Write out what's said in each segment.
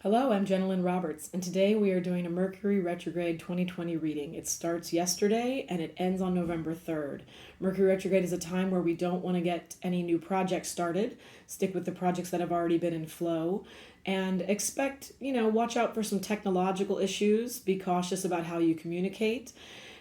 Hello, I'm Jenilyn Roberts, and today we are doing a Mercury Retrograde 2020 reading. It starts yesterday and it ends on November 3rd. Mercury Retrograde is a time where we don't want to get any new projects started, stick with the projects that have already been in flow, and expect, watch out for some technological issues, be cautious about how you communicate.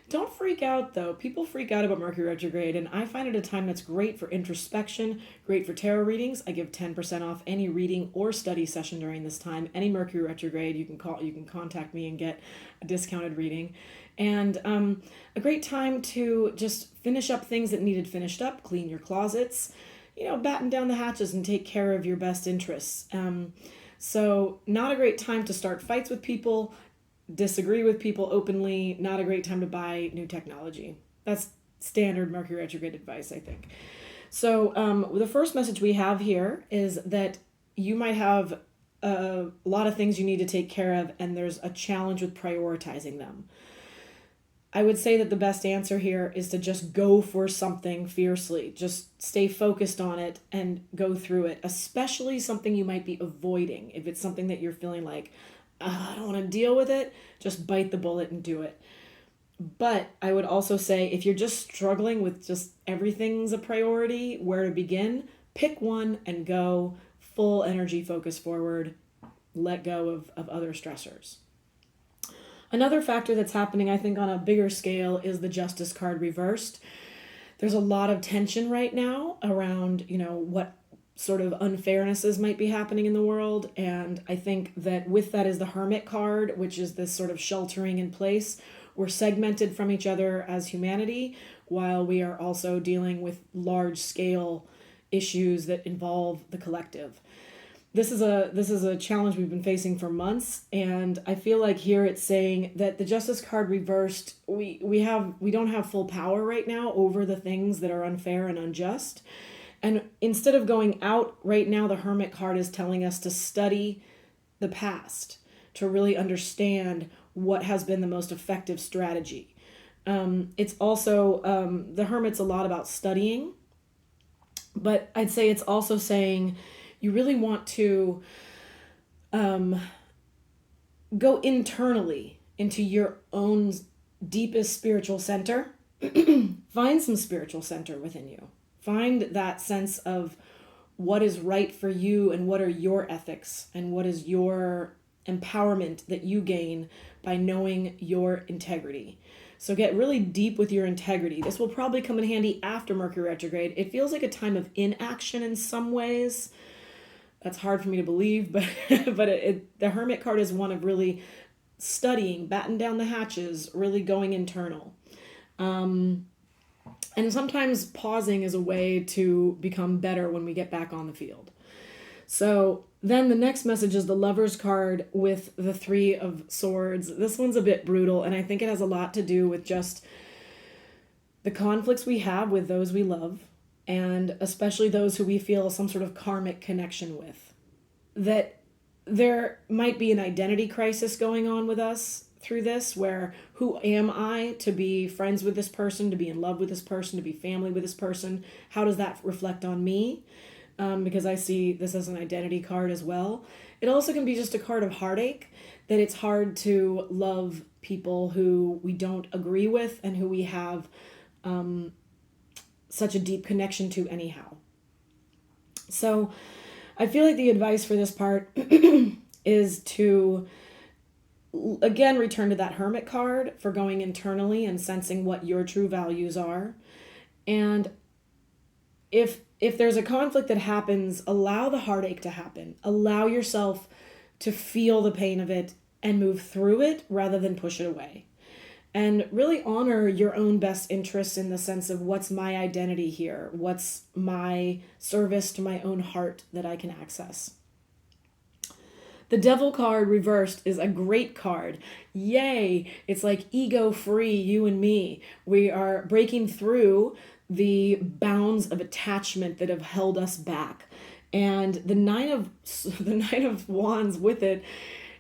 Don't freak out though. People freak out about Mercury retrograde, and I find it a time that's great for introspection, great for tarot readings. I give 10% off any reading or study session during this time. Any Mercury retrograde, you can contact me and get a discounted reading. And a great time to just finish up things that needed finished up, clean your closets, batten down the hatches and take care of your best interests. So, not a great time to start fights with people, disagree with people openly, not a great time to buy new technology. That's standard Mercury retrograde advice, I think. So, the first message we have here is that you might have a lot of things you need to take care of, and there's a challenge with prioritizing them. I would say that the best answer here is to just go for something fiercely. Just stay focused on it and go through it, especially something you might be avoiding. If it's something that you're feeling like, I don't want to deal with it, just bite the bullet and do it. But I would also say if you're just struggling with just everything's a priority, where to begin, pick one and go full energy focus forward. Let go of other stressors. Another factor that's happening, I think, on a bigger scale is the Justice card reversed. There's a lot of tension right now around, what sort of unfairnesses might be happening in the world. And I think that with that is the Hermit card, which is this sort of sheltering in place. We're segmented from each other as humanity, while we are also dealing with large scale issues that involve the collective. This is a challenge we've been facing for months, and I feel like here it's saying that the Justice card reversed, we don't have full power right now over the things that are unfair and unjust. And instead of going out right now, the Hermit card is telling us to study the past, to really understand what has been the most effective strategy. It's also, the Hermit's a lot about studying, but I'd say it's also saying you really want to go internally into your own deepest spiritual center. Find some spiritual center within you. Find that sense of what is right for you and what are your ethics and what is your empowerment that you gain by knowing your integrity. So get really deep with your integrity. This will probably come in handy after Mercury retrograde. It feels like a time of inaction in some ways. That's hard for me to believe, but the Hermit card is one of really studying, batten down the hatches, really going internal. And sometimes pausing is a way to become better when we get back on the field. So then the next message is the Lover's card with the Three of Swords. This one's a bit brutal, and I think it has a lot to do with just the conflicts we have with those we love, and especially those who we feel some sort of karmic connection with. That there might be an identity crisis going on with us through this, where who am I to be friends with this person, to be in love with this person, to be family with this person? How does that reflect on me? Because I see this as an identity card as well. It also can be just a card of heartache, that it's hard to love people who we don't agree with and who we have such a deep connection to anyhow. So I feel like the advice for this part is to again return to that Hermit card for going internally and sensing what your true values are. And if there's a conflict that happens, allow the heartache to happen. Allow yourself to feel the pain of it and move through it rather than push it away. And really honor your own best interests in the sense of what's my identity here? What's my service to my own heart that I can access? The Devil card reversed is a great card. Yay! It's like ego-free, you and me. We are breaking through the bounds of attachment that have held us back. And the Nine of Wands with it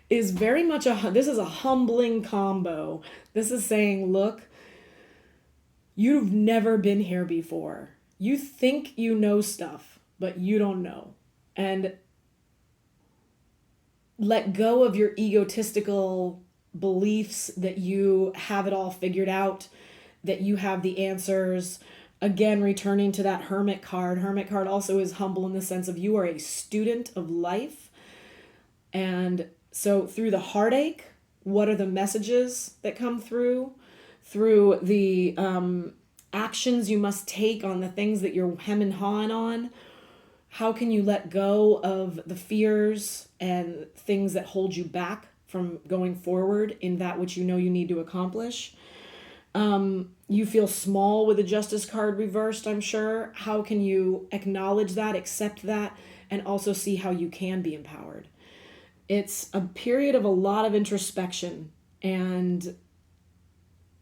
is very much this is a humbling combo. This is saying, look, you've never been here before. You think you know stuff, but you don't know. And let go of your egotistical beliefs that you have it all figured out, that you have the answers. Again, returning to that Hermit card. Hermit card also is humble in the sense of you are a student of life. And so through the heartache, what are the messages that come through? Through the actions you must take on the things that you're hem and hawing on. How can you let go of the fears and things that hold you back from going forward in that which you know you need to accomplish? You feel small with the Justice card reversed, I'm sure. How can you acknowledge that, accept that, and also see how you can be empowered? It's a period of a lot of introspection, and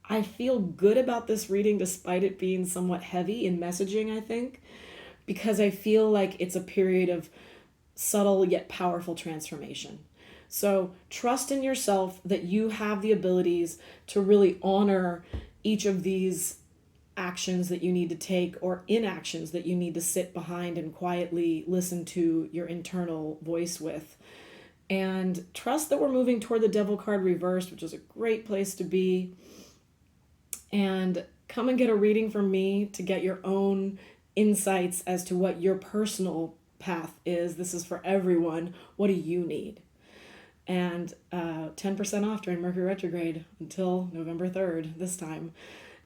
I feel good about this reading despite it being somewhat heavy in messaging, I think, because I feel like it's a period of subtle yet powerful transformation. So trust in yourself that you have the abilities to really honor each of these actions that you need to take or inactions that you need to sit behind and quietly listen to your internal voice with. And trust that we're moving toward the Devil card reversed, which is a great place to be. And come and get a reading from me to get your own insights as to what your personal path is. This is for everyone. What do you need? And 10% off during Mercury Retrograde until November 3rd this time.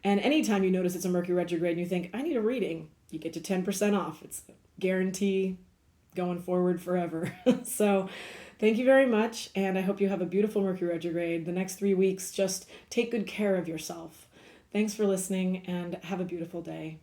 And anytime you notice it's a Mercury Retrograde and you think, I need a reading, you get to 10% off. It's a guarantee going forward forever. So thank you very much. And I hope you have a beautiful Mercury Retrograde. The next 3 weeks, just take good care of yourself. Thanks for listening and have a beautiful day.